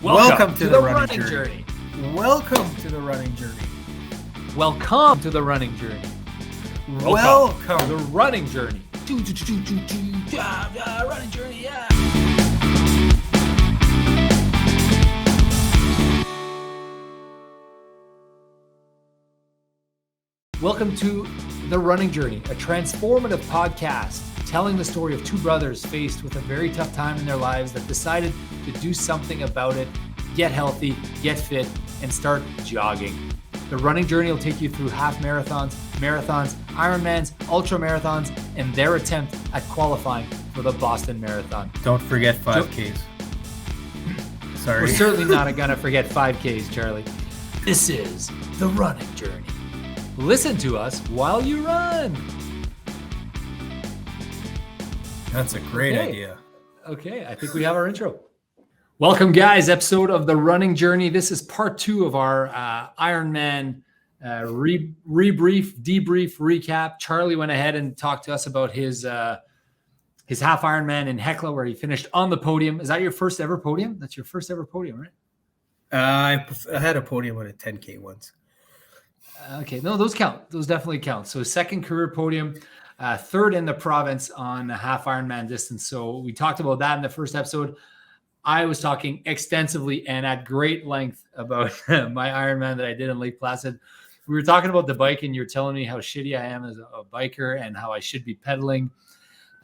Welcome to the running journey. Welcome to the running journey. Welcome to the running journey. Welcome to the running journey. Running journey, yeah. Welcome to The Running Journey, a transformative podcast telling the story of two brothers faced with a very tough time in their lives that decided to do something about it, get healthy, get fit, and start jogging. The Running Journey will take you through half marathons, Ironmans, ultra marathons, and their attempt at qualifying for the Boston Marathon. Don't forget 5Ks. Sorry. We're certainly not going to forget 5Ks, Charlie. This is The Running Journey. Listen to us while you run. That's a great idea. Okay, I think we have our intro. Welcome, guys. Episode of The Running Journey. This is part 2 of our Ironman debrief, recap. Charlie went ahead and talked to us about his half Ironman in Hecla, where he finished on the podium. Is that your first ever podium? That's your first ever podium, right? I had a podium on a 10K once. Okay, no, those count. Those definitely count. So second career podium, third in the province on a half Ironman distance. So we talked about that in the first episode. I was talking extensively and at great length about my Ironman that I did in Lake Placid. We were talking about the bike, and you're telling me how shitty I am as a biker and how I should be pedaling.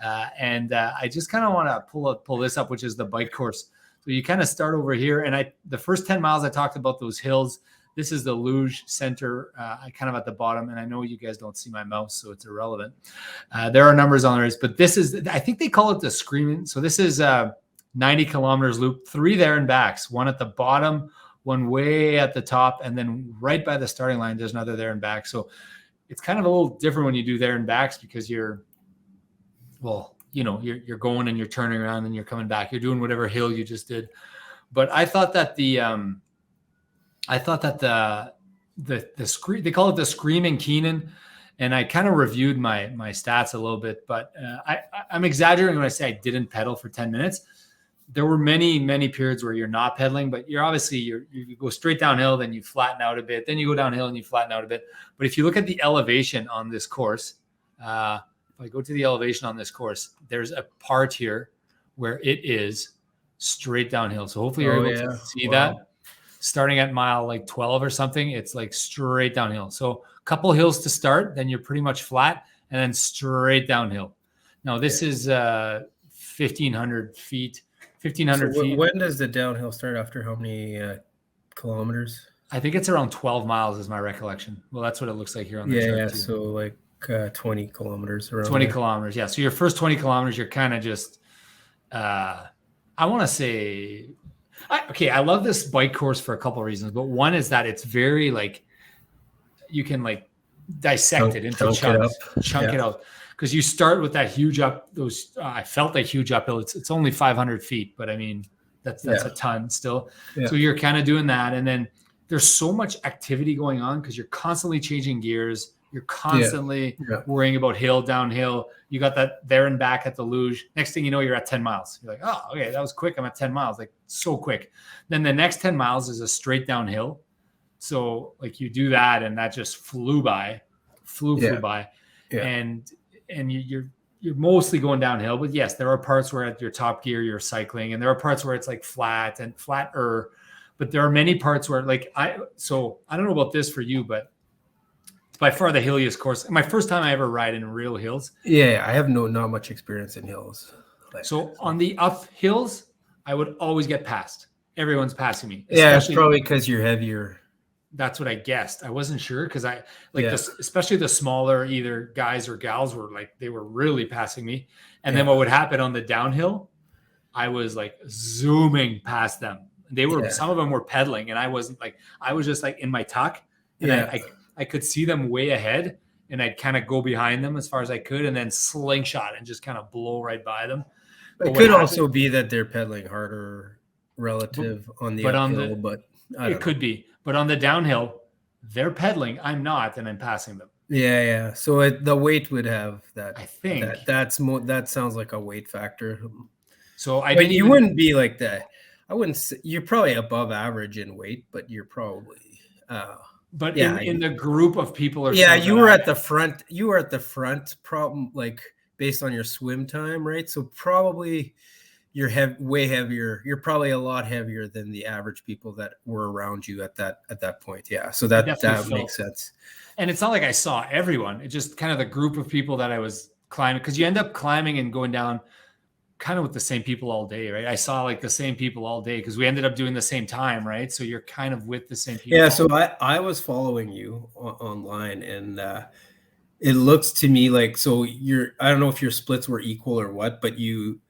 I just kind of want to pull this up, which is the bike course. So you kind of start over here, and the first 10 miles I talked about those hills. This is the luge center, kind of at the bottom. And I know you guys don't see my mouse, so it's irrelevant. There are numbers on the race, but this is, I think they call it the screaming. So this is 90 kilometers loop, 3 there and backs, 1 at the bottom, 1 way at the top. And then right by the starting line, there's another there and back. So it's kind of a little different when you do there and backs because you're going and you're turning around and you're coming back. You're doing whatever hill you just did. But I thought that they call it the Screaming Keenan, and I kind of reviewed my stats a little bit, but I'm exaggerating when I say I didn't pedal for 10 minutes. There were many periods where you're not pedaling, but you go straight downhill, then you flatten out a bit, then you go downhill and you flatten out a bit. But if you look at the elevation on this course, if I go to the elevation on this course, there's a part here where it is straight downhill. So hopefully you're able to see that. Starting at mile like 12 or something, it's like straight downhill. So a couple hills to start, then you're pretty much flat, and then straight downhill. Now this is 1,500 feet. 1,500 feet. When does the downhill start? After how many kilometers? I think it's around 12 miles is my recollection. Well, that's what it looks like here on the chart too. So like 20 kilometers around 20 kilometers, yeah. So your first 20 kilometers, you're kind of just, I want to say, I love this bike course for a couple of reasons, but one is that it's very like, you can like dissect it into chunks, chunk it out. Because you start with that huge I felt that huge uphill. It's only 500 feet, but I mean, that's a ton still. Yeah. So you're kind of doing that. And then there's so much activity going on because you're constantly changing gears. You're constantly worrying about hill, downhill. You got that there and back at the luge. Next thing you know, you're at 10 miles. You're like, oh, okay, that was quick. I'm at 10 miles, like so quick. Then the next 10 miles is a straight downhill. So like you do that and that just flew by. Yeah. And you're mostly going downhill. But yes, there are parts where at your top gear, you're cycling. And there are parts where it's like flat and flatter. But there are many parts where like, I don't know about this for you, but by far the hilliest course. My first time I ever ride in real hills. Yeah, I have not much experience in hills. So on the up hills, I would always get passed. Everyone's passing me. Yeah, it's probably because you're heavier. That's what I guessed. I wasn't sure because especially the smaller either guys or gals they were really passing me. And then what would happen on the downhill, I was like zooming past them. Some of them were pedaling, and I wasn't like, I was just like in my tuck, and I could see them way ahead, and I'd kind of go behind them as far as I could and then slingshot and just kind of blow right by them. It could also be that they're pedaling harder relative on the uphill, but it could be. But on the downhill, they're pedaling. I'm not, and I'm passing them. Yeah. So the weight would have that. I think that sounds like a weight factor. So you wouldn't be like that. I wouldn't say you're probably above average in weight, but you're probably but in the group of people or yeah, you were at the front. You were at the front, problem like based on your swim time, right? So probably you're way heavier. You're probably a lot heavier than the average people that were around you at that point. Yeah, so that makes sense. And it's not like I saw everyone. It's just kind of the group of people that I was climbing, because you end up climbing and going down kind of with the same people all day, right? I saw like the same people all day because we ended up doing the same time, right? So you're kind of with the same people. Yeah, so I was following you online, and it looks to me like, so I don't know if your splits were equal or what, but you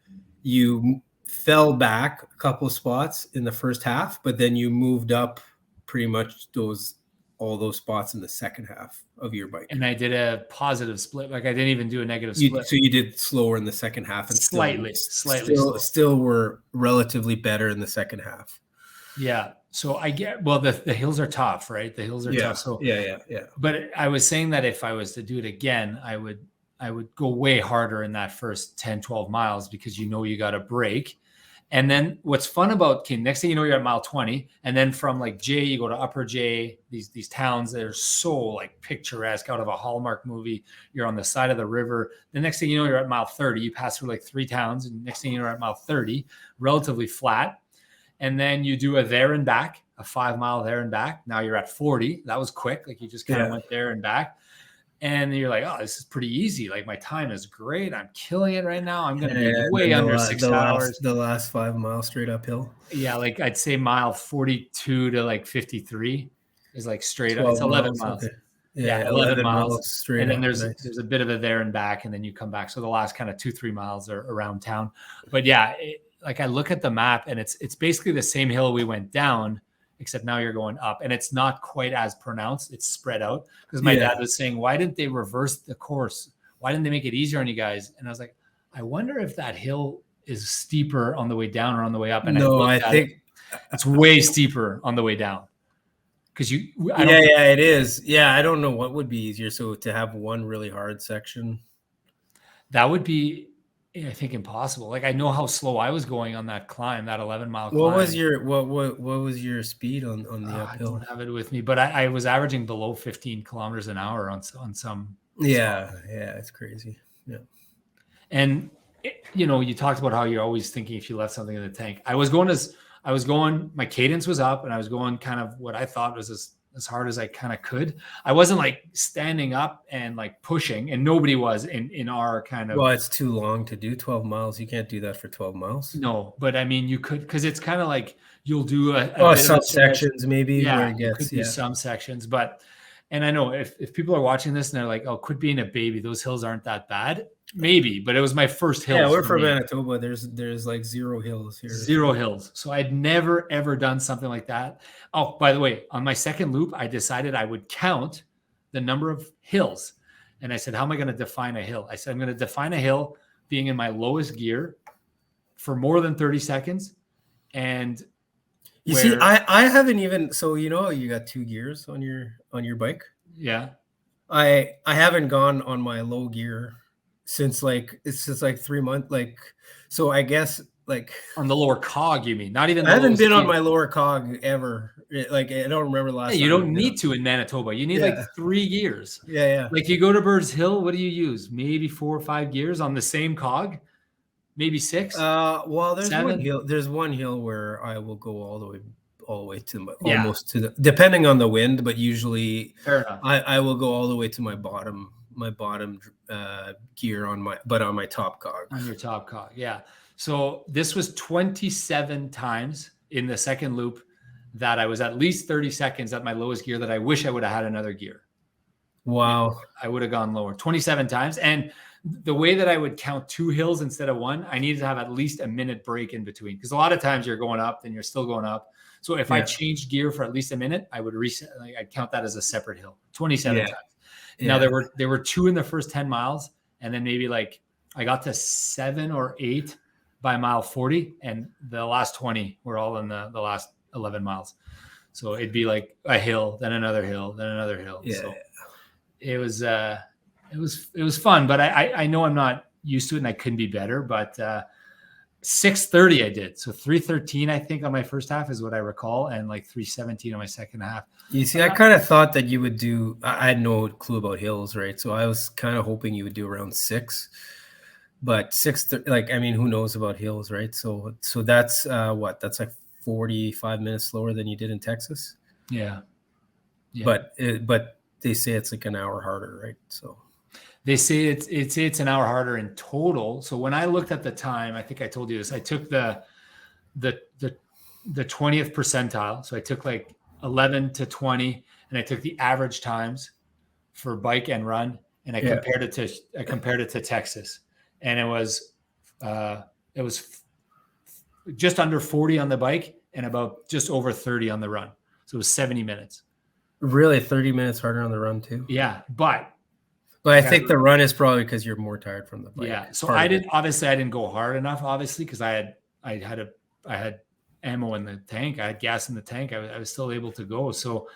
fell back a couple of spots in the first half, but then you moved up pretty much all those spots in the second half of your bike. And I did a positive split. Like I didn't even do a negative split. So you did slower in the second half and slightly still were relatively better in the second half. Yeah. So I get, well, the hills are tough, right? The hills are tough. So yeah. But I was saying that if I was to do it again, I would go way harder in that first 10, 12 miles, because you got a break. And then what's fun about, next thing you know, you're at mile 20. And then from like J, you go to Upper J, these towns that are so like picturesque, out of a Hallmark movie. You're on the side of the river. The next thing you know, you're at mile 30. You pass through like 3 towns. And next thing you know, you're at mile 30, relatively flat. And then you do a there and back, a 5 mile there and back. Now you're at 40. That was quick. Like you just kind of went there and back. And you're like, oh, this is pretty easy. Like my time is great. I'm killing it right now. I'm going to be way under 6 hours. The last 5 miles straight uphill. Yeah. Like I'd say mile 42 to like 53 is like straight up. It's 11 miles. Okay. Yeah, 11 miles straight and then up. There's a bit of a there and back, and then you come back. So the last kind of 2-3 miles are around town. But yeah, like I look at the map, and it's basically the same hill we went down, except now you're going up, and it's not quite as pronounced. It's spread out, because my dad was saying, why didn't they reverse the course? Why didn't they make it easier on you guys? And I was like, I wonder if that hill is steeper on the way down or on the way up. And I think it's way steeper on the way down. Because it is. Yeah, I don't know what would be easier. So to have one really hard section, that would be, I think, impossible. Like I know how slow I was going on that climb, that 11-mile climb. What was your speed on the uphill? I don't have it with me, but I was averaging below 15 kilometers an hour on some. Yeah, it's crazy. Yeah. And you talked about how you're always thinking if you left something in the tank. I was going, my cadence was up, and I was going kind of what I thought was as hard as I kind of could. I wasn't like standing up and like pushing, and nobody was in our kind of. Well, it's too long to do 12 miles. You can't do that for 12 miles. No, but I mean, you could, because it's kind of like you'll do some sections maybe. Yeah, where it gets, you could do some sections, but. And I know if people are watching this and they're like, oh, quit being a baby, those hills aren't that bad. Maybe, but it was my first hill. Yeah, we're from Manitoba. There's like 0 hills here. 0 hills. So I'd never, ever done something like that. Oh, by the way, on my second loop, I decided I would count the number of hills. And I said, how am I going to define a hill? I said, I'm going to define a hill being in my lowest gear for more than 30 seconds. And you see, I haven't even, so you got 2 gears on your bike. Yeah. I haven't gone on my low gear since like 3 months. Like, so I guess like on the lower cog, you mean? Not even. I haven't been on my lower cog ever. Like I don't remember the last. You don't need to in Manitoba. You need like 3 gears. Yeah. Like you go to Birds Hill, what do you use? Maybe 4 or 5 gears on the same cog. Maybe 6. Well, there's 7? one hill. There's one hill where I will go all the way to almost to the, depending on the wind, but usually I will go all the way to my bottom gear on my top cog. On your top cog, yeah. So this was 27 times in the second loop that I was at least 30 seconds at my lowest gear that I wish I would have had another gear. Wow. I would have gone lower 27 times. And the way that I would count 2 hills instead of 1, I needed to have at least a minute break in between, because a lot of times you're going up and you're still going up. So if I changed gear for at least a minute, I would reset. Like I'd count that as a separate hill, 27 times. Now there were 2 in the first 10 miles, and then maybe like I got to 7 or 8 by mile 40, and the last 20 were all in the last 11 miles. So it'd be like a hill, then another hill, then another hill. Yeah. So it was fun, but I know I'm not used to it and I couldn't be better, but 6:30 I did. So 3:13, I think, on my first half is what I recall, and like 3:17 on my second half. You see, I kind of thought that you would do, I had no clue about hills, right? So I was kind of hoping you would do around 6, but 6, like, I mean, who knows about hills, right? So that's what? That's like 45 minutes slower than you did in Texas. Yeah. But they say it's like an hour harder, right? So they say it's an hour harder in total. So when I looked at the time, I think I told you this, I took the 20th percentile. So I took like 11 to 20, and I took the average times for bike and run, and I compared it to Texas, and it was just under 40 on the bike and about just over 30 on the run. So it was 70 minutes. Really, 30 minutes harder on the run too? Yeah, but I think the run is probably because you're more tired from the bike. Yeah, so I didn't go hard enough, obviously, because I had ammo in the tank. I had gas in the tank. I was still able to go. So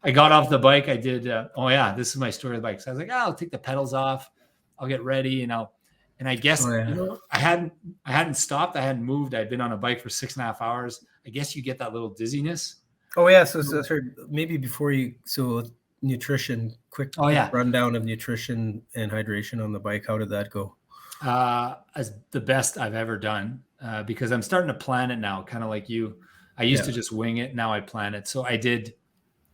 I got off the bike. I did. This is my story of the bike. So I was like, I'll take the pedals off. I'll get ready, and I guess I hadn't stopped. I hadn't moved. I'd been on a bike for 6.5 hours. I guess you get that little dizziness. Oh yeah. So maybe before nutrition, quick rundown of nutrition and hydration on the bike. How did that go? As the best I've ever done, because I'm starting to plan it now, kind of like you. I used to just wing it. Now I plan it. So I did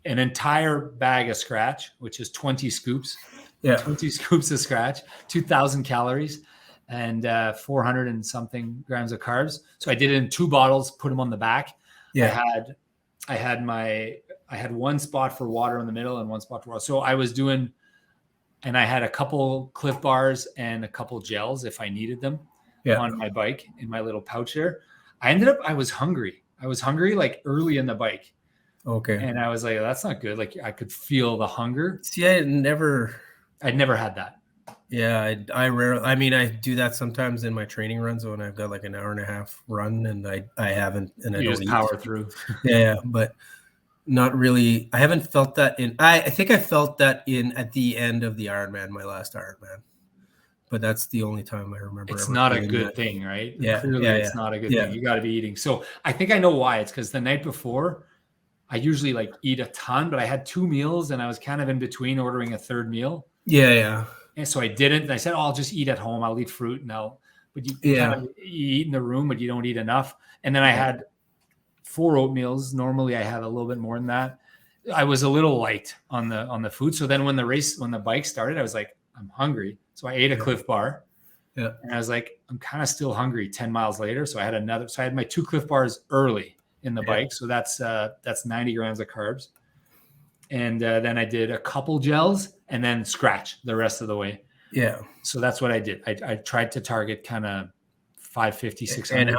an entire bag of scratch, which is 20 scoops. Yeah. 20 scoops of scratch, 2,000 calories, and 400 and something grams of carbs. So I did it in 2 bottles, put them on the back. Yeah. I had one spot for water in the middle and one spot for water. So I was doing, and I had a couple Cliff Bars and a couple gels if I needed them on my bike in my little pouch there. I was hungry. Like early in the bike. Okay. And I was like, that's not good. Like I could feel the hunger. See, I'd never had that. Yeah. I rarely, I mean, I do that sometimes in my training runs when I've got like an hour and a half run and I haven't, and I don't just power through. Yeah. But not really. I haven't felt that I think I felt that at the end of the Ironman, my last Ironman. But that's the only time I remember. It's not a good thing, right? Yeah. Clearly it's not a good thing. You got to be eating. So I think I know why. It's because the night before, I usually like eat a ton, but I had 2 meals and I was kind of in between ordering a third meal. Yeah. And so I didn't. And I said, I'll just eat at home. I'll eat fruit but you eat in the room, but you don't eat enough. And then I had 4 oatmeals. Normally I have a little bit more than that. I was a little light on the food. So then when the bike started, I was like, I'm hungry. So I ate a Cliff Bar. Yeah. And I was like, I'm kind of still hungry 10 miles later. So I had my 2 Cliff Bars early in the bike. So that's 90 grams of carbs. And then I did a couple gels and then scratch the rest of the way. Yeah. So that's what I did. I tried to target kind of 550, 600. And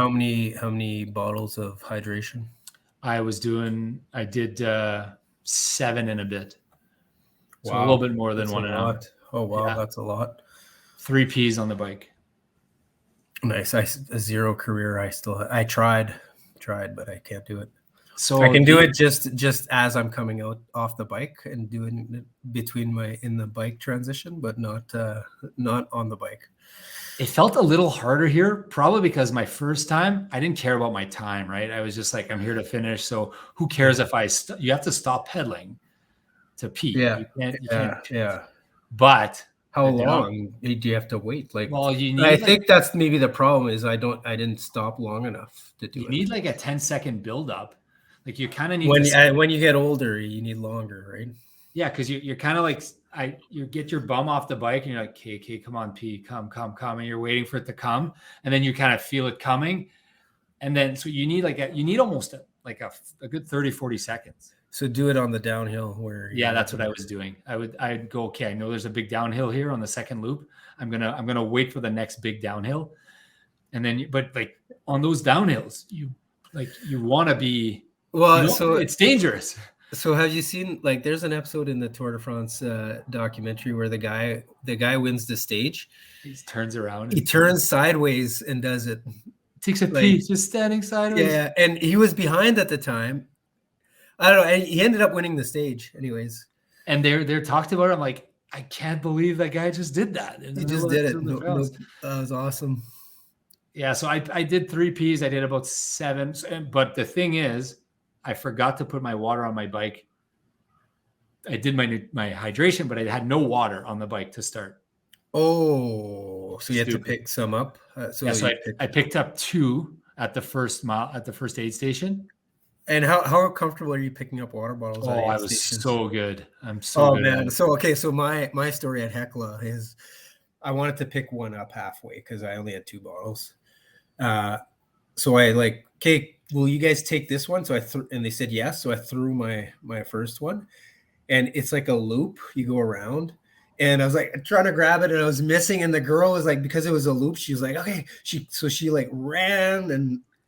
how many bottles of hydration? I did 7 and a bit. So a little bit more than 1 an hour. Oh, wow. Yeah. That's a lot. 3 Ps on the bike. Nice. A 0 career. I tried, but I can't do it. So I can do it just as I'm coming out off the bike and doing it in the bike transition, but not on the bike. It felt a little harder here, probably because my first time, I didn't care about my time, right? I was just like, I'm here to finish. So who cares if you have to stop pedaling to pee. Yeah. You can't. Yeah. But how long do you have to wait? Like, well, I think that's maybe the problem is I didn't stop long enough to do it. You need like a 10-second buildup. Like you kind of need when you get older, you need longer, right? Yeah, because you're kind of like you get your bum off the bike and you're like, okay, come on, pee, come, and you're waiting for it to come, and then you kind of feel it coming, and then so you need almost a good 30-40 seconds. So do it on the downhill where. Yeah, that's what I was doing. I'd go, okay, I know there's a big downhill here on the second loop. I'm gonna wait for the next big downhill, and then but like on those downhills, you want to be. Well, so it's dangerous. So have you seen, like, there's an episode in the Tour de France documentary where the guy wins the stage. He turns around. He turns sideways and does it. Takes a piece, just standing sideways. Yeah, and he was behind at the time. I don't know. And he ended up winning the stage, anyways. And they're talked about it. I'm like, I can't believe that guy just did that. He just did it. That was awesome. Yeah. So I did 3 Ps. I did about 7. But the thing is, I forgot to put my water on my bike. I did my hydration, but I had no water on the bike to start. Oh, so you had to Stupid. pick some up. So I picked up 2 at the first aid station. And how comfortable are you picking up water bottles at Oh, I aid was stations? so good. I'm so Oh good at man. it. So okay, so my story at Hecla is I wanted to pick one up halfway because I only had 2 bottles. So I like, okay, will you guys take this one? So and they said yes. So I threw my first one, and it's like a loop. You go around, and I was like trying to grab it, and I was missing. And the girl was like, because it was a loop, she was like, okay. She like ran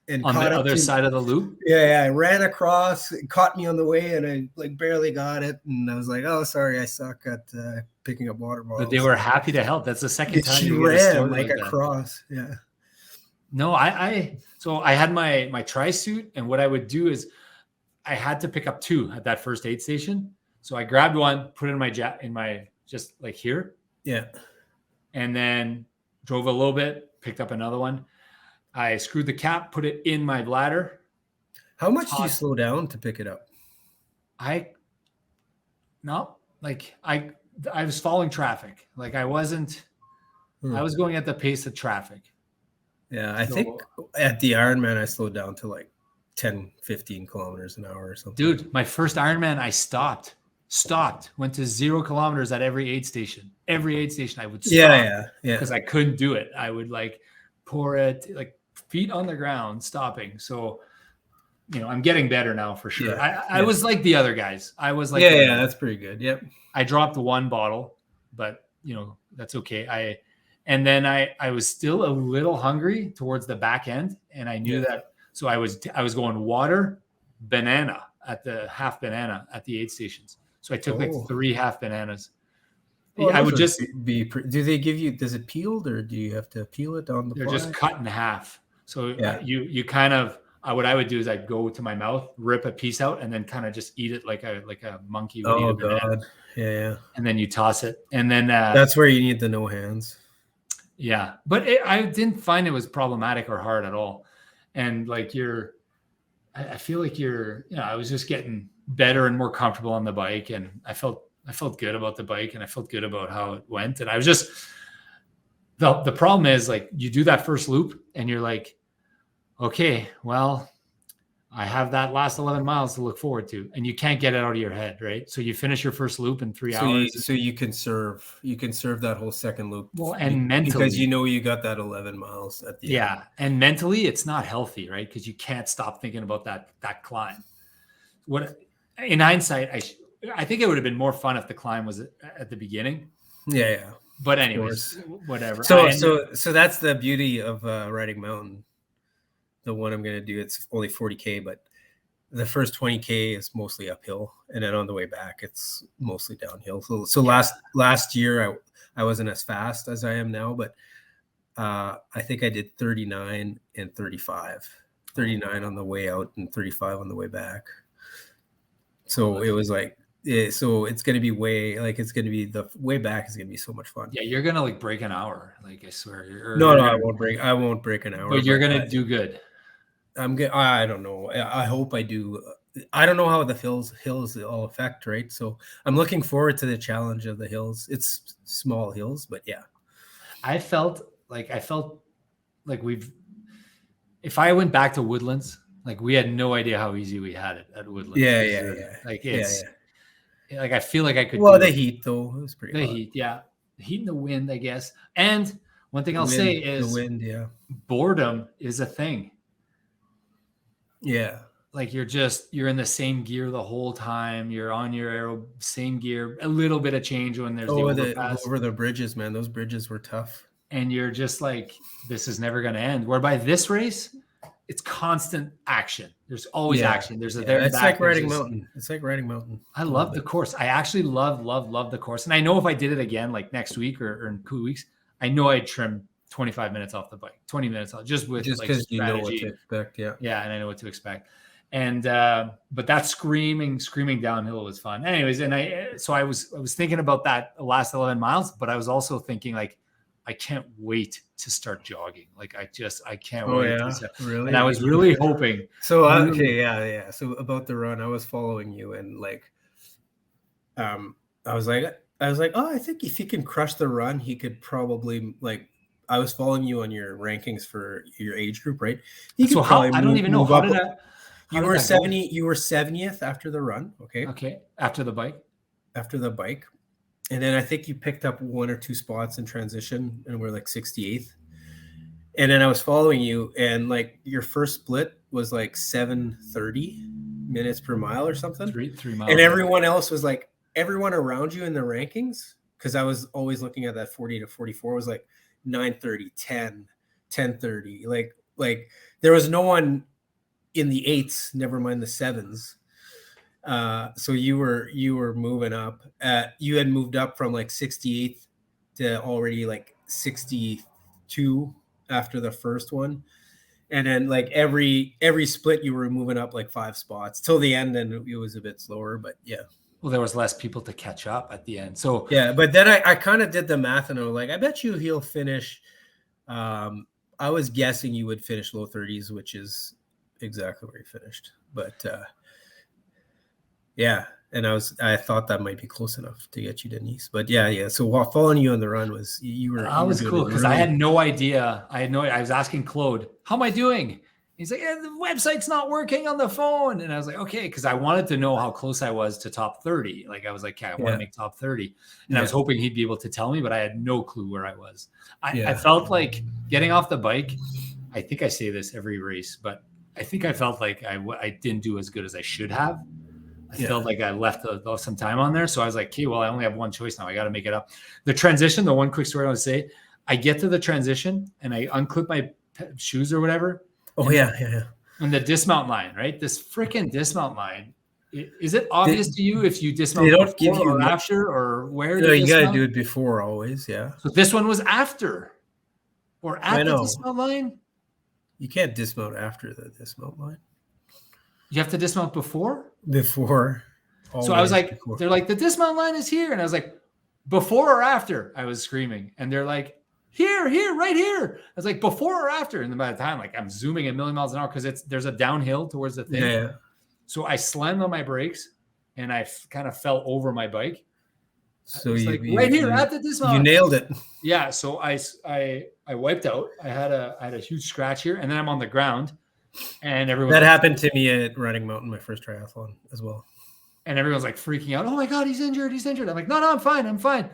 and On caught the up other to side of the loop. yeah, I ran across, caught me on the way, and I like barely got it. And I was like, oh, sorry, I suck at picking up water But they bottles. were happy to help. That's the second time She you get a ran story like like that. across. Yeah. No, so I had my tri suit, and what I would do is I had to pick up 2 at that first aid station. So I grabbed one, put it in my just like here. Yeah. And then drove a little bit, picked up another one. I screwed the cap, put it in my bladder. How much do you slow down to pick it up? I was following traffic. Like I was going at the pace of traffic. Yeah, I think at the Ironman I slowed down to like 10, 15 kilometers an hour or something. Dude, my first Ironman, I stopped, went to 0 kilometers at every aid station. Every aid station I would stop. Yeah. Because I couldn't do it. I would like pour it, like feet on the ground, stopping. So, I'm getting better now for sure. Yeah, I was like the other guys. I was like, yeah, that's pretty good. Yep. I dropped 1 bottle, but that's okay. And then I was still a little hungry towards the back end, and I knew that. So I was going water, banana at the half banana at the aid stations. So I took like 3 half bananas. Well, I would just do they give you, does it peeled, or do you have to peel it on the They're fly? just cut in half. So you kind of, what I would do is I'd go to my mouth, rip a piece out, and then kind of just eat it like a monkey would eat a banana. God. Yeah. And then you toss it. And then that's where you need the no hands. Yeah. But I didn't find it was problematic or hard at all. And like I feel like I was just getting better and more comfortable on the bike, and I felt good about the bike, and I felt good about how it went. And I was just, the problem is like you do that first loop and you're like, okay, well, I have that last 11 miles to look forward to, and you can't get it out of your head. Right. So you finish your first loop in 3 hours. So you can serve that whole second loop. Well, and mentally, because you got that 11 miles at the end. And mentally it's not healthy, right? Because you can't stop thinking about that climb. What in hindsight, I think it would have been more fun if the climb was at the beginning. Yeah. But anyways, whatever. So that's the beauty of riding mountain. The one I'm going to do, it's only 40K, but the first 20K is mostly uphill, and then on the way back it's mostly downhill. So last year I wasn't as fast as I am now, but I think I did 39 and 35. 39 on the way out and 35 on the way back. So it was like, so it's going to be the way back is going to be so much fun. Yeah, you're going to like break an hour. Like I swear. No, I won't break an hour. But you're going to do good. I don't know. I hope I do. I don't know how the hills all affect, right? So I'm looking forward to the challenge of the hills. It's small hills, but yeah. I felt like if I went back to Woodlands, like we had no idea how easy we had it at Woodlands. Yeah. Like it's like I feel like I could. Well, the heat though, it was pretty hot. Heat, yeah, the heat and the wind, I guess. And one thing I'll say is the wind, boredom is a thing. Yeah. Like you're in the same gear the whole time. You're on your same gear, a little bit of change when there's over the bridges, man. Those bridges were tough. And you're just like, this is never going to end. Whereby this race, it's constant action. There's always action. There's it's like riding mountain. It's like riding mountain. I love the course. I actually love the course. And I know if I did it again, like next week or in 2 weeks, I know I'd trim 25 minutes off the bike, 20 minutes off, just because you know what to expect. Yeah. Yeah. And I know what to expect. And, but that screaming downhill was fun. Anyways. And I was thinking about that last 11 miles, but I was also thinking like, I can't wait to start jogging. Like I can't Oh wait. yeah, really? And I was really hoping. So okay, yeah. So about the run, I was following you, and like, I was like, oh, I think if he can crush the run, he could probably like. I was following you on your rankings for your age group, right? He So could probably I don't even know how did I. You were 70. You were 70th after the run. Okay. Okay. After the bike. After the bike, and then I think you picked up 1 or 2 spots in transition, and we're like 68th. And then I was following you, and like your first split was like 7:30 minutes per mile or something. 3 miles. And everyone else was like, everyone around you in the rankings, because I was always looking at that 40 to 44, was like 9:30, 10, 10:30. Like there was no one in the 8s, never mind the 7s. So you were moving up. You had moved up from like 68th to already like 62 after the first one, and then like every split you were moving up like 5 spots till the end, and it was a bit slower. But yeah. Well, there was less people to catch up at the end. So yeah, but then I kind of did the math, and I was like, I bet you he'll finish. I was guessing you would finish low 30s, which is exactly where he finished. But yeah, and I thought that might be close enough to get you to Nice. But yeah. So while following you on the run was was cool because I had no idea. I was asking Claude, how am I doing? He's like, the website's not working on the phone. And I was like, okay, because I wanted to know how close I was to top 30. Like I was like, I want to make top 30. And I was hoping he'd be able to tell me, but I had no clue where I was. I felt like getting off the bike. I think I say this every race, but I think I felt like I didn't do as good as I should have. I felt like I left some time on there. So I was like, okay, well, I only have one choice now. I got to make it up. The transition, the one quick story I want to say, I get to the transition and I unclip my shoes or whatever. Oh, yeah. And the dismount line, right? This freaking dismount line. Is it obvious to you if you dismount before or after or where? No, you got to do it before always, yeah. So this one was after or at the dismount line? You can't dismount after the dismount line. You have to dismount before? Before. So I was like, they're like, the dismount line is here. And I was like, before or after? I was screaming. And they're like, here, right here. I was like, before or after? And then by the time, like, I'm zooming a million miles an hour because there's a downhill towards the thing. Yeah. So I slammed on my brakes and I kind of fell over my bike. So right here at the dismount. You nailed it. Yeah. So I wiped out. I had a huge scratch here, and then I'm on the ground, and everyone. That happened to me at Running Mountain, my first triathlon as well. And everyone's like freaking out. Oh my God, he's injured. I'm like, no, I'm fine.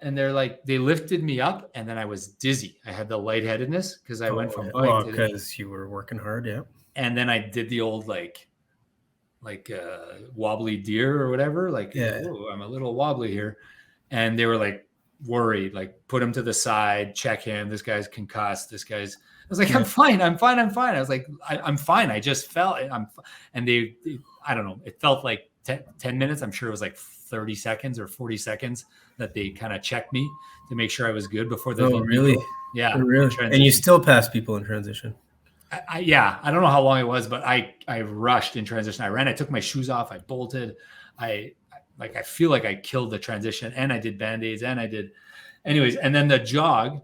And they're like, they lifted me up, and then I was dizzy. I had the lightheadedness because I went from bike because you were working hard, yeah. And then I did the old like wobbly deer or whatever. Like, oh, I'm a little wobbly here. And they were like worried, like put him to the side, check him. This guy's concussed. I was like, I'm fine. I was like, I'm fine. I just fell. And they, I don't know. It felt like 10 minutes. I'm sure it was like 30 seconds or 40 seconds that they kind of checked me to make sure I was good before they. Oh, really? Yeah. Really? And you still pass people in transition. I don't know how long it was, but I rushed in transition. I ran, I took my shoes off. I bolted. I feel like I killed the transition, and I did Band-Aids, and I did anyways. And then the jog.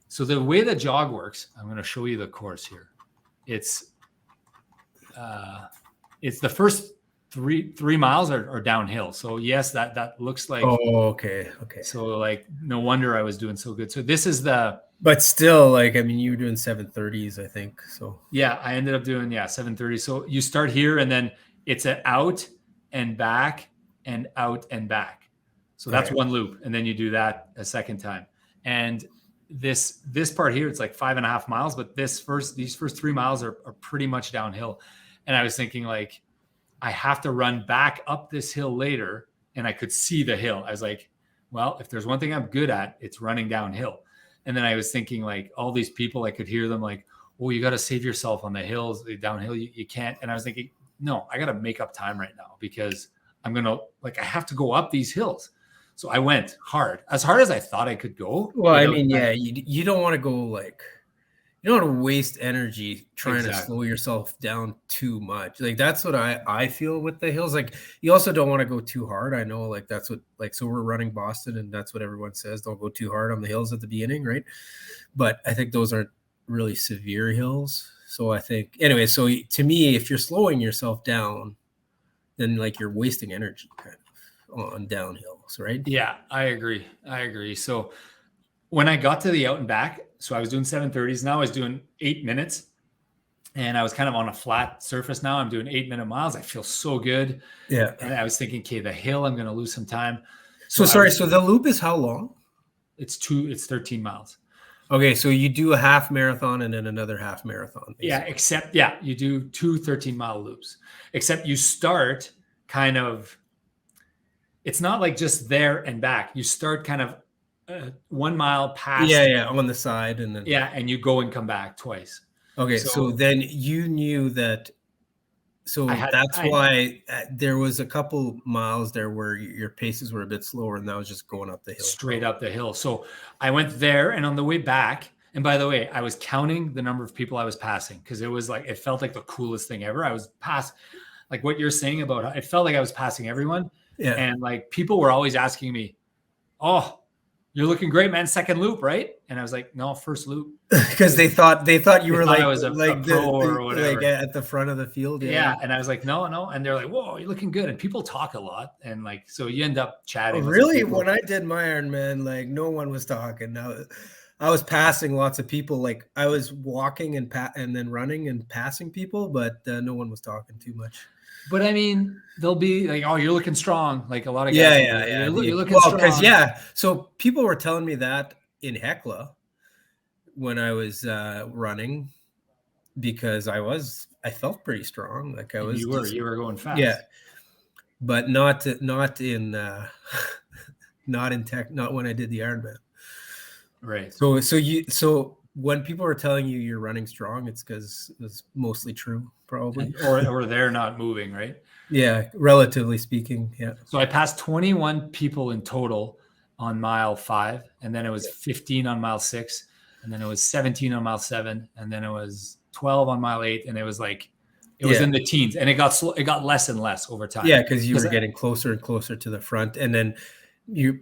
So the way the jog works, I'm going to show you the course here. It's the first three miles are downhill. So yes, that looks like. Oh, okay. So like, no wonder I was doing so good. So this is but still, like, I mean, you were doing 7:30s, I think. So yeah, I ended up doing 7:30. So you start here, and then it's an out and back and out and back. So that's one loop, and then you do that a second time. And this part here, it's like 5.5 miles, but these first 3 miles are pretty much downhill. And I was thinking, like, I have to run back up this hill later, and I could see the hill. I was like, well, if there's one thing I'm good at, it's running downhill. And then I was thinking, like, all these people, I could hear them like, oh, you got to save yourself on the hills, the downhill. You can't. And I was thinking, no, I got to make up time right now because I'm going to, like, I have to go up these hills. So I went hard as I thought I could go. Well, I mean, you don't want to go like, you don't want to waste energy trying to Exactly. slow yourself down too much. Like that's what I feel with the hills. Like you also don't want to go too hard. I know like that's what like so we're running Boston and that's what everyone says. Don't go too hard on the hills at the beginning, right? But I think those aren't really severe hills. So I think anyway, so to me, if you're slowing yourself down, then like you're wasting energy kind of on downhills, right? Yeah, I agree. So when I got to the out and back, so I was doing 7:30s. Now I was doing 8 minutes, and I was kind of on a flat surface. Now I'm doing 8-minute miles. I feel so good. Yeah. And I was thinking, okay, the hill, I'm going to lose some time. So sorry. So the loop is how long? It's 13 miles. Okay, so you do a half marathon and then another half marathon. Basically. You do 2 13-mile loops, except you start kind of, it's not like just there and back. You start kind of 1 mile past. Yeah, on the side. And then. Yeah, and you go and come back twice. Okay, so then you knew that. So that's why there was a couple miles there where your paces were a bit slower, and that was just going up the hill. Straight up the hill. So I went there, and on the way back, and by the way, I was counting the number of people I was passing because it was like, it felt like the coolest thing ever. I was past, like what you're saying about, it felt like I was passing everyone. Yeah. And like people were always asking me, oh, you're looking great, man. Second loop, right? And I was like, no, first loop. Because they thought you were like I was a pro or whatever, like at the front of the field. Yeah. And I was like, no. And they're like, whoa, you're looking good. And people talk a lot. And like, so you end up chatting. Really? When I did my Ironman, like no one was talking. Now I was passing lots of people. Like I was walking and then running and passing people, but no one was talking too much. But I mean, they'll be like, "Oh, you're looking strong." Like a lot of guys. Yeah. You're looking strong. Because so people were telling me that in Hecla when I was running, because I felt pretty strong. Like I was. You were going fast. Yeah, but not in not when I did the Ironman. Right. So when people are telling you you're running strong, it's because it's mostly true, probably. Or they're not moving, right? Yeah, relatively speaking. Yeah. So I passed 21 people in total on mile 5, and then it was 15 on mile 6, and then it was 17 on mile 7, and then it was 12 on mile 8, and it was like it was in the teens, and it got less and less over time. Yeah, because you were getting closer and closer to the front, and then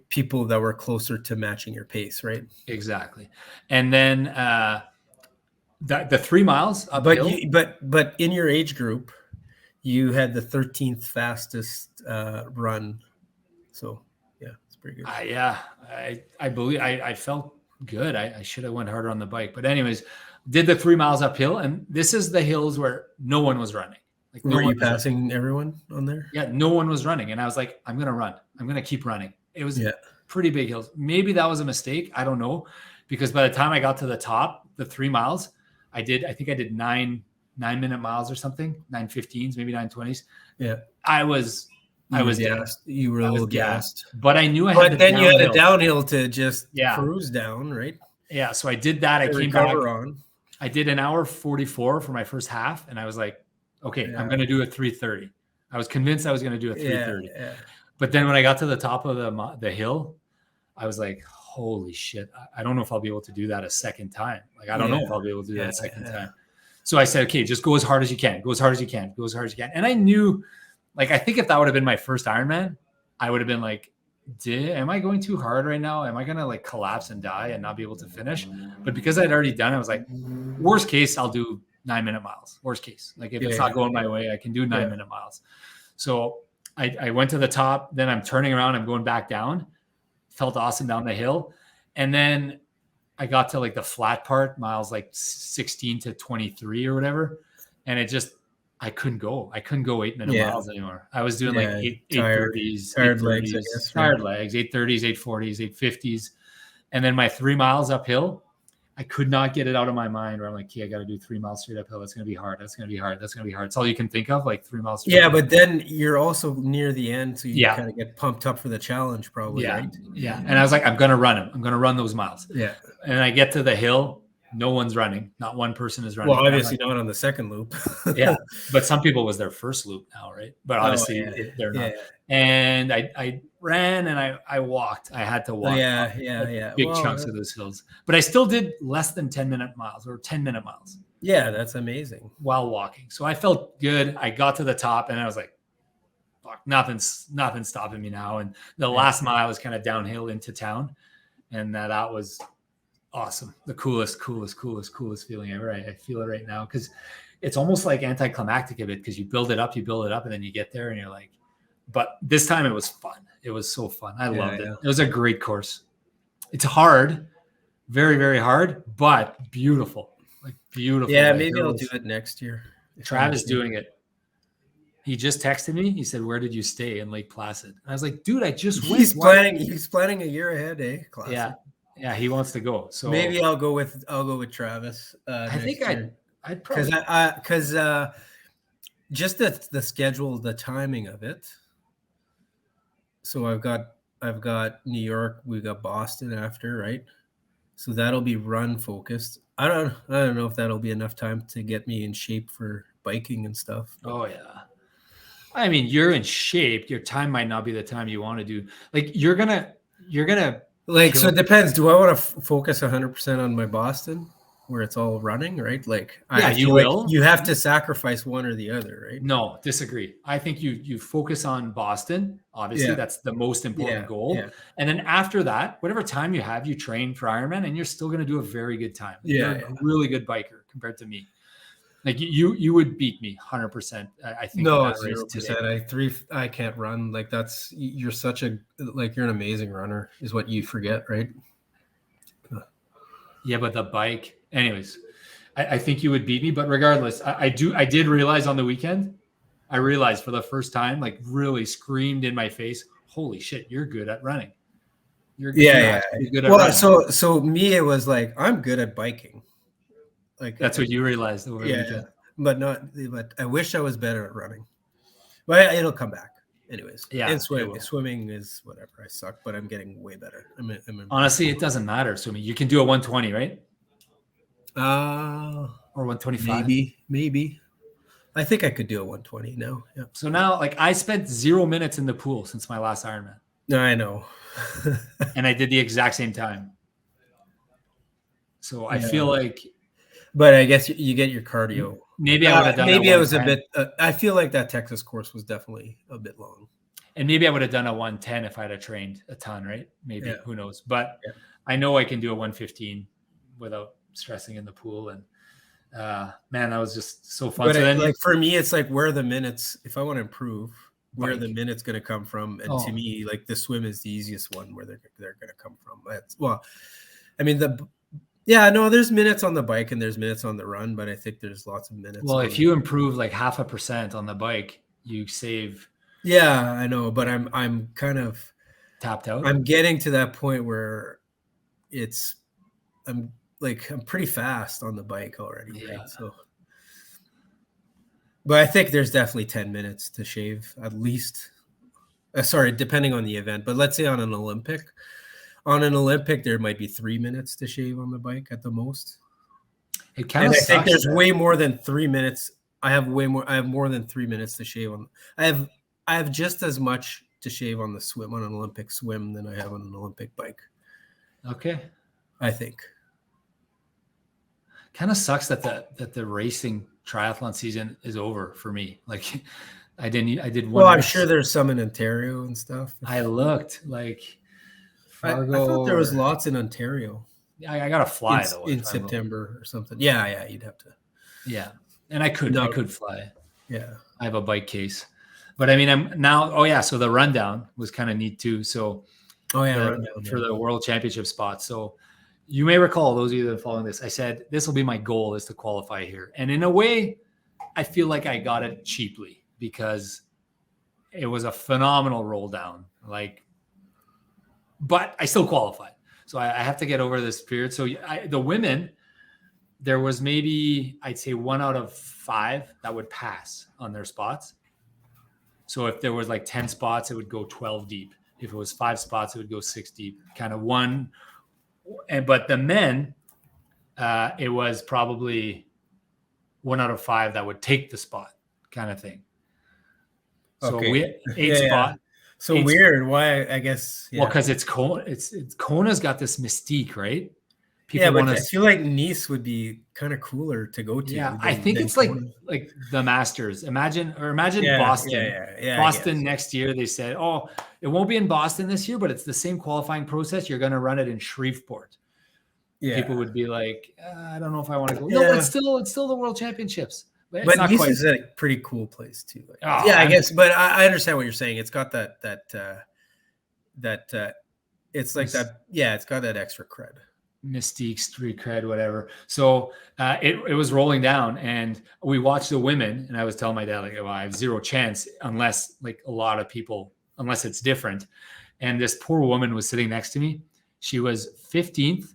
people that were closer to matching your pace, right? Exactly. And then the 3 miles uphill. But in your age group, you had the 13th fastest run. So yeah, it's pretty good. I believe I felt good. I should have went harder on the bike, but anyways, did the 3 miles uphill, and this is the hills where no one was running. Like were you passing everyone on there? Yeah, no one was running, and I was like, I'm gonna run. I'm gonna keep running. It was pretty big hills. Maybe that was a mistake. I don't know, because by the time I got to the top, the 3 miles, I think I did 9-minute miles or something, 9:15s, maybe 9:20s. Yeah, I was gassed. You were a little gassed, but I knew I had. But then you had a downhill to just cruise down, right? Yeah, so I did that. I came back on. I did an hour 44 for my first half, and I was like, okay, I'm going to do a 3:30. I was convinced I was going to do a 3:30. Yeah. But then when I got to the top of the hill, I was like, holy shit, I don't know if I'll be able to do that a second time. Like, I don't know if I'll be able to do that a second time. So I said, okay, just go as hard as you can. Go as hard as you can. Go as hard as you can. And I knew, like, I think if that would have been my first Ironman, I would have been like, am I going too hard right now? Am I going to like collapse and die and not be able to finish? But because I'd already done it, I was like, worst case, I'll do 9-minute miles. Worst case. Like if it's not going my way, I can do 9-minute miles. So I went to the top, then I'm turning around, I'm going back down, felt awesome down the hill. And then I got to like the flat part, miles like 16 to 23 or whatever. And it just, I couldn't go 8-minute miles anymore. I was doing like 8:30s, tired legs, 8:30s, 8:40s, 8:50s. And then my 3 miles uphill, I could not get it out of my mind where I'm like, okay, I got to do 3 miles straight uphill. That's going to be hard. That's going to be hard. That's going to be hard. It's all you can think of, like 3 miles straight uphill. But then you're also near the end. So you kind of get pumped up for the challenge probably, right? Yeah. And I was like, I'm going to run them. I'm going to run those miles. Yeah. And I get to the hill No one's running. Not one person is running. Well, obviously not on the second loop. Yeah, but some people was their first loop now, right? But obviously they're not. And I ran and I walked. I had to walk. Big chunks of those hills. But I still did less than 10-minute miles or 10-minute miles. Yeah, that's amazing. While walking. So I felt good. I got to the top and I was like, fuck, nothing's stopping me now. And the last mile was kind of downhill into town. And that was awesome. The coolest feeling ever. I feel it right now because it's almost like anticlimactic a bit because you build it up, and then you get there and you're like, but this time it was fun. It was so fun. I loved it. It was a great course. It's hard, very, very hard, but beautiful. Like beautiful. Yeah, maybe I'll do it next year. Travis doing it. He just texted me. He said, "Where did you stay in Lake Placid?" I was like, "Dude, I just went." He's planning a year ahead, eh? Classic. Yeah, he wants to go. So maybe I'll go with Travis. I think I'd probably because just the schedule, the timing of it. So I've got New York, we got Boston after, right? So that'll be run focused. I don't know if that'll be enough time to get me in shape for biking and stuff. Oh yeah. I mean, you're in shape. Your time might not be the time you want to do. Like you're gonna like, so it depends. Do I want to focus 100% on my Boston where it's all running, right? Like, you will. Like you have to sacrifice one or the other, right? No, disagree. I think you focus on Boston. Obviously, that's the most important goal. Yeah. And then after that, whatever time you have, you train for Ironman, and you're still going to do a very good time. You're a really good biker compared to me. Like you would beat me 100%. I think. No, 0%. I can't run. Like you're an amazing runner is what you forget, right? Yeah, but the bike, anyways, I think you would beat me, but regardless, I did realize on the weekend, I realized for the first time, like really screamed in my face, holy shit, you're good at running. You're good at running. So me, it was like, I'm good at biking. Like that's what you realized over the weekend. But I wish I was better at running. But it'll come back. Anyways. Yeah. And swimming is whatever. I suck, but I'm getting way better. Honestly, it doesn't matter. Swimming. You can do a 120, right? Or 125. Maybe. I think I could do a 120 now. Yeah. So now, like, I spent 0 minutes in the pool since my last Ironman. I know. And I did the exact same time. So I feel like. But I guess you get your cardio. Maybe I would have done. Maybe it was a bit. I feel like that Texas course was definitely a bit long. And maybe I would have done a 110 if I'd have trained a ton, right? Maybe who knows? But I know I can do a 115 without stressing in the pool. And man, that was just so fun. But so then, like for me, it's like where are the minutes? If I want to improve, where are the minutes going to come from? And to me, like the swim is the easiest one where they're going to come from. There's minutes on the bike and there's minutes on the run, but I think there's lots of minutes. Well, if you improve like 0.5% on the bike, you save. Yeah, I know, but I'm kind of tapped out. I'm getting to that point where I'm pretty fast on the bike already. Yeah. Right? So, but I think there's definitely 10 minutes to shave at least. Depending on the event, but let's say on an Olympic. On an Olympic, there might be 3 minutes to shave on the bike at the most. It kind of. I think there's way more than 3 minutes. I have more than 3 minutes to shave on. I have just as much to shave on the swim on an Olympic swim than I have on an Olympic bike. Okay. I think. Kind of sucks that the racing triathlon season is over for me. Like I did one. Well, I'm sure there's some in Ontario and stuff. I looked like. I thought there was lots in Ontario. I gotta fly in September or something. Yeah, you'd have to. Yeah, and I could fly. Yeah, I have a bike case, but I mean, I'm now. Oh yeah, so the rundown was kind of neat too. So, for the World Championship spot. So, you may recall, those of you that are following this, I said this will be my goal is to qualify here, and in a way, I feel like I got it cheaply because it was a phenomenal roll down, but I still qualified. So I have to get over this period. So the women, there was maybe, I'd say 1 out of 5 that would pass on their spots. So if there was like 10 spots, it would go 12 deep. If it was 5 spots, it would go 6 deep, kind of one. But the men, it was probably 1 out of 5 that would take the spot, kind of thing. So Okay. we eight spot. So eight weird. Why? I guess. Well, because it's Kona. Kona's got this mystique, right? People but want I feel like Nice would be kind of cooler to go to. Yeah, I think it's Kona. like the Masters. Imagine Boston. Boston next year. They said, oh, it won't be in Boston this year, but it's the same qualifying process. You're going to run it in Shreveport. Yeah. People would be like, I don't know if I want to go. No, it's still the World Championships. But Nice is a pretty cool place too. I guess, but I understand what you're saying. It's got that it's like that. Yeah, it's got that extra cred. Mystique, street cred, whatever. So it was rolling down, and we watched the women, and I was telling my dad, like, well, I have zero chance unless like a lot of people, unless it's different. And this poor woman was sitting next to me. She was 15th,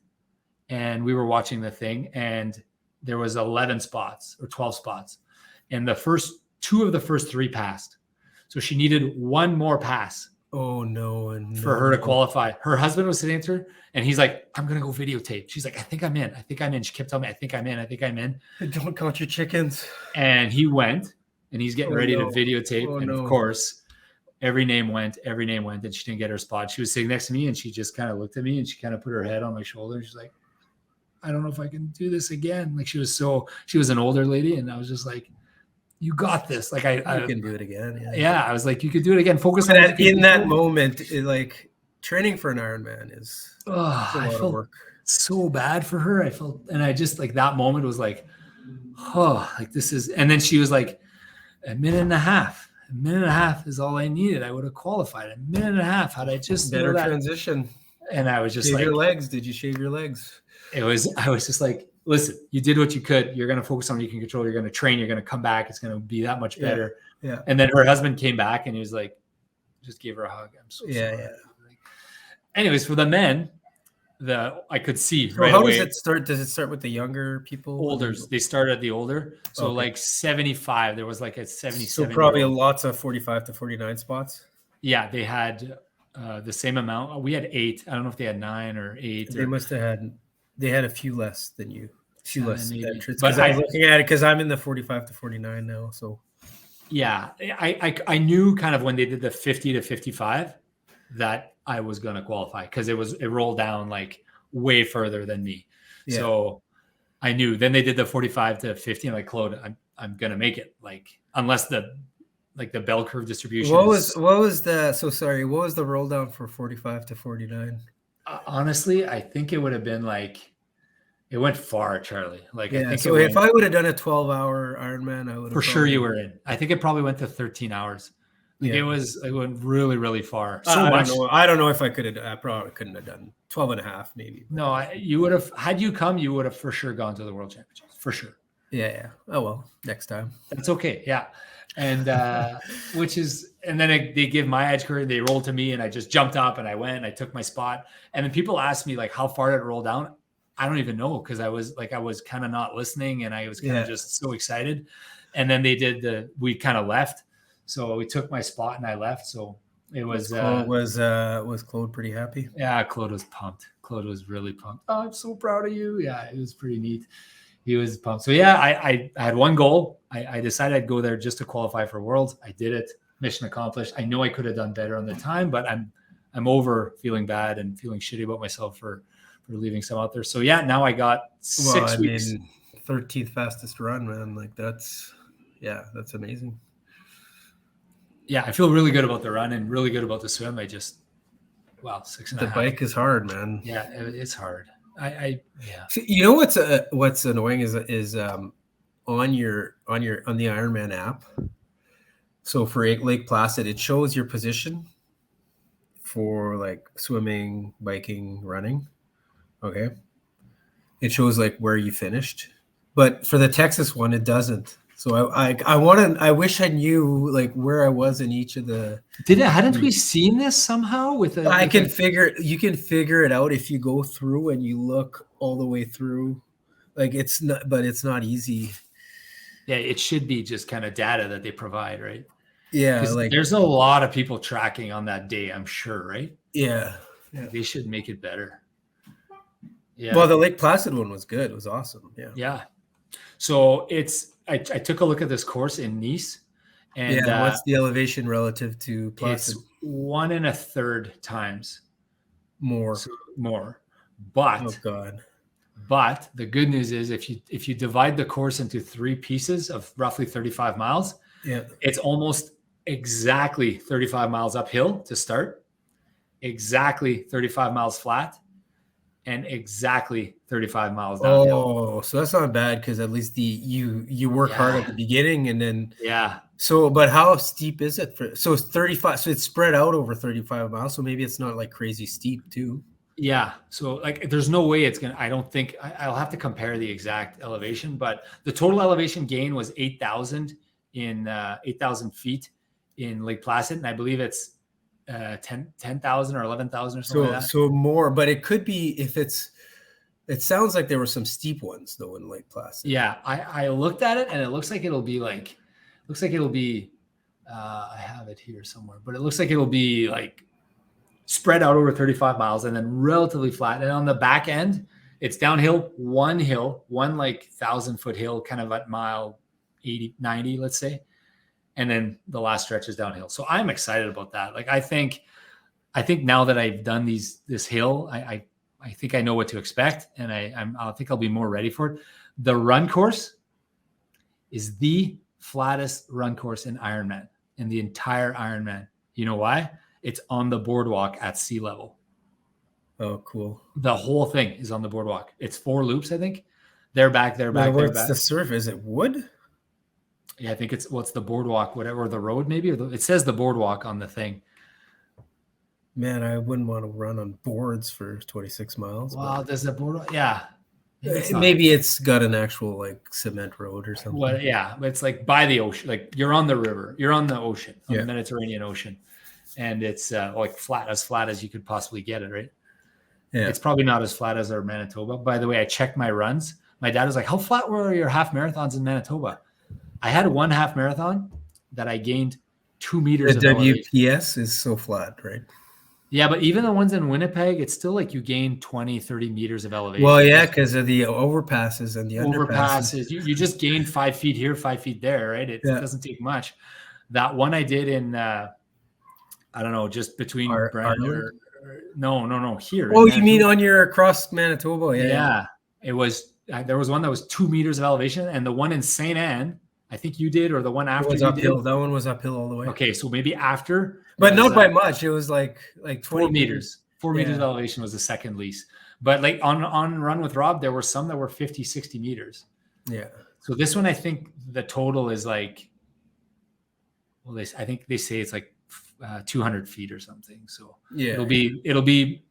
and we were watching the thing, and there was 11 spots or 12 spots. And the first 2 of the first 3 passed. So she needed 1 more pass. Oh, no. For her to qualify. Her husband was sitting there, and he's like, I'm going to go videotape. She's like, I think I'm in. She kept telling me, I think I'm in. Don't count your chickens. And he went, and he's getting ready to videotape. Of course, every name went, and she didn't get her spot. She was sitting next to me, and she just kind of looked at me, and she kind of put her head on my shoulder. She's like, I don't know if I can do this again. Like she was an older lady, and I was just like, you got this. Like I can do it again. Yeah. I was like, you could do it again. Focus on it. In that moment, like training for an Ironman is a lot of work. So bad for her. I felt, and I just like that moment was like, oh, like this is, and then she was like, a minute and a half is all I needed. I would have qualified. A minute and a half. Had I just better transition. And I was just shave your legs. Did you shave your legs? I was just like, listen, you did what you could. You're going to focus on what you can control. You're going to train. You're going to come back. It's going to be that much better. Yeah. And then her husband came back, and he was like, just gave her a hug. I'm so sorry. Yeah. Anyways, for the men, I could see right how away. Does it start? Does it start with the younger people? Olders. They start at the older. So like 75. There was like a 77. So probably lots of 45 to 49 spots. Yeah, they had the same amount. We had 8. I don't know if they had 9 or 8. They must have had. They had a few less than you. A few less entrants. But I was looking at it because I'm in the 45 to 49 now. So yeah, I knew kind of when they did the 50 to 55 that I was going to qualify because it rolled down like way further than me. Yeah. So I knew. Then they did the 45 to 50. I'm like, Claude, I'm going to make it. Like unless the bell curve distribution. What was the roll down for 45 to 49? Honestly, I think it would have been like it went far, Charlie. Like I think so. If I would have done a 12-hour Ironman, I would for sure you were in. I think it probably went to 13 hours. Like it went really, really far. I don't know if I could have. I probably couldn't have done 12 and a half, maybe. No, you would have. Had you come, you would have for sure gone to the World Championships for sure. Yeah. Oh well, next time. That's okay. Yeah. And and then they give my edge curve, they rolled to me, and I just jumped up and I went and I took my spot. And then people asked me like, how far did it roll down? I don't even know. Cause I was kind of not listening, and I was kind of just so excited. And then we kind of left. So we took my spot and I left. So it was, was Claude pretty happy? Yeah. Claude was pumped. Claude was really pumped. Oh, I'm so proud of you. Yeah. It was pretty neat. He was pumped. So yeah, I had one goal. I decided I'd go there just to qualify for Worlds. I did it. Mission accomplished. I know I could have done better on the time, but I'm over feeling bad and feeling shitty about myself for leaving some out there. So yeah, now I got 6 weeks. 13th fastest run, man. Like that's amazing. Yeah, I feel really good about the run and really good about the swim. 6.5. The bike is hard, man. Yeah, it's hard. You know what's annoying is on the Ironman app. So for Lake Placid, it shows your position for like swimming, biking, running. Okay. It shows like where you finished, but for the Texas one, it doesn't. So I wish I knew like where I was in each of the. Hadn't we seen this somehow with a? You can figure it out if you go through and you look all the way through. Like it's not easy. Yeah, it should be just kind of data that they provide, right? Yeah, like there's a lot of people tracking on that day, I'm sure, right? Yeah. They should make it better. Yeah. Well, the Lake Placid one was good. It was awesome. Yeah. Yeah. So I took a look at this course in Nice, and Yeah. What's the elevation relative to it's Placid? 1 1/3 times More. more. Oh But God. the good news is if you divide the course into 3 pieces of roughly 35 miles, Yeah. it's almost exactly 35 miles uphill to start, exactly 35 miles flat, and exactly 35 miles downhill. Oh, so that's not bad because at least you work hard at Yeah. the beginning and then Yeah. but how steep is it so it's 35, so it's spread out over 35 miles, so maybe it's not like crazy steep too. Yeah. So like there's no way it's gonna, I don't think I'll have to compare the exact elevation, but the total elevation gain was 8,000 in 8,000 feet in Lake Placid. And I believe it's 10,000 or 11,000 or something like that. So more, but it could be if it sounds like there were some steep ones though in Lake Placid. Yeah. I looked at it and it looks like it'll be I have it here somewhere, but it looks like it'll be like spread out over 35 miles and then relatively flat. And on the back end, it's downhill, one like 1,000-foot hill, kind of at mile 80, 90, let's say. And then the last stretch is downhill. So I'm excited about that. Like, I think now that I've done this hill, I think I know what to expect. And I think I'll be more ready for it. The run course is the flattest run course in Ironman, in the entire Ironman. You know why? It's on the boardwalk at sea level. Oh, cool. The whole thing is on the boardwalk. It's 4 loops, I think. They're back. What's the surf? Is it wood? Yeah, I think it's the boardwalk, whatever, the road maybe. It says the boardwalk on the thing. Man, I wouldn't want to run on boards for 26 miles. Wow, there's the boardwalk. Yeah. Maybe it's got an actual like cement road or something. Well, yeah, but it's like by the ocean. Like you're on the river. You're on the ocean, on Yeah. the Mediterranean Ocean. And it's like flat as you could possibly get it, right? Yeah. It's probably not as flat as our Manitoba. By the way, I checked my runs. My dad was like, how flat were your half marathons in Manitoba? I had one half marathon that I gained 2 meters. The of elevation. WPS is so flat, right? Yeah, but even the ones in Winnipeg, it's still like you gain 20, 30 meters of elevation. Well, yeah, because of the overpasses and the underpasses. You just gain 5 feet here, 5 feet there, right? It doesn't take much. That one I did in I don't know, just between no, here. Oh, you mean on your across Manitoba? Yeah. It was there was one that was 2 meters of elevation, and the one in St. Anne, I think you did, or the one after was you uphill. did. That one was uphill all the way. Okay, so maybe after, but not by much. It was like 20 4 meters. 4 meters of elevation was the second least. But like on Run with Rob, there were some that were 50, 60 meters. Yeah. So this one, I think the total is like, well, I think they say it's like 200 feet or something. So yeah, it'll be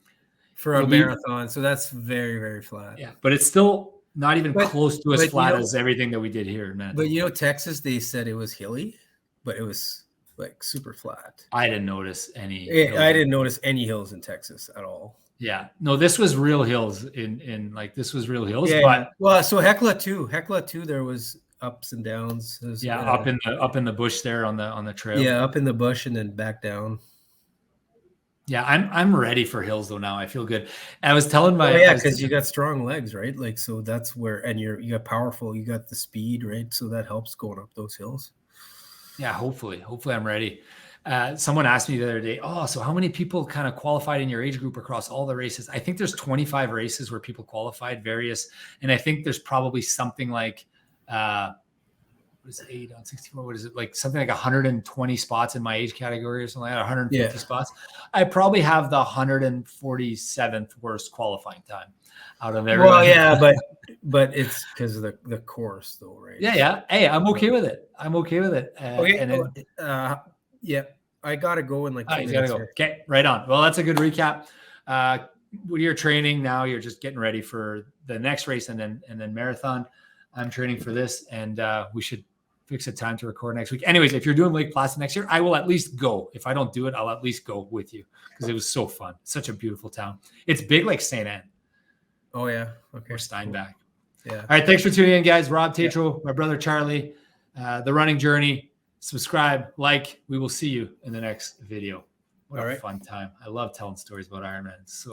for a marathon. So that's very, very flat. Yeah, but it's still not even close to as flat as everything that we did here in Manitoba. But Texas, they said it was hilly, but it was like super flat. I didn't notice any. I didn't notice any hills in Texas at all. Yeah, no, this was real hills this was real hills. Yeah, but well, so Hecla too, there was ups and downs. Up in the bush there on the trail. Yeah, up in the bush and then back down. Yeah, I'm ready for hills though now. I feel good. I was telling because you got strong legs, right? Like, so that's where, and you got powerful, you got the speed, right? So that helps going up those hills. Yeah, hopefully I'm ready. Someone asked me the other day, so how many people kind of qualified in your age group across all the races? I think there's 25 races where people qualified, various, and I think there's probably something like what is it, 8 on 64? What is it, like something like 120 spots in my age category or something like that, 150 spots. I probably have the 147th worst qualifying time out of everyone. Well, yeah, but it's because of the course though, right? Yeah. Hey, I'm okay with it. Okay. And then, I gotta go in like 2 minutes. You gotta go. Okay, right on. Well, that's a good recap. When you're training now, you're just getting ready for the next race and then marathon. I'm training for this, and we should fix a time to record next week. Anyways, if you're doing Lake Placid next year, I will at least go. If I don't do it, I'll at least go with you because it was so fun. Such a beautiful town. It's big like St. Anne. Oh yeah. Okay. Or Steinbach. Cool. Yeah. All right. Thanks for tuning in, guys. Rob Tetrault, my brother Charlie, The Running Journey. Subscribe, like. We will see you in the next video. What a fun time. I love telling stories about Ironman. So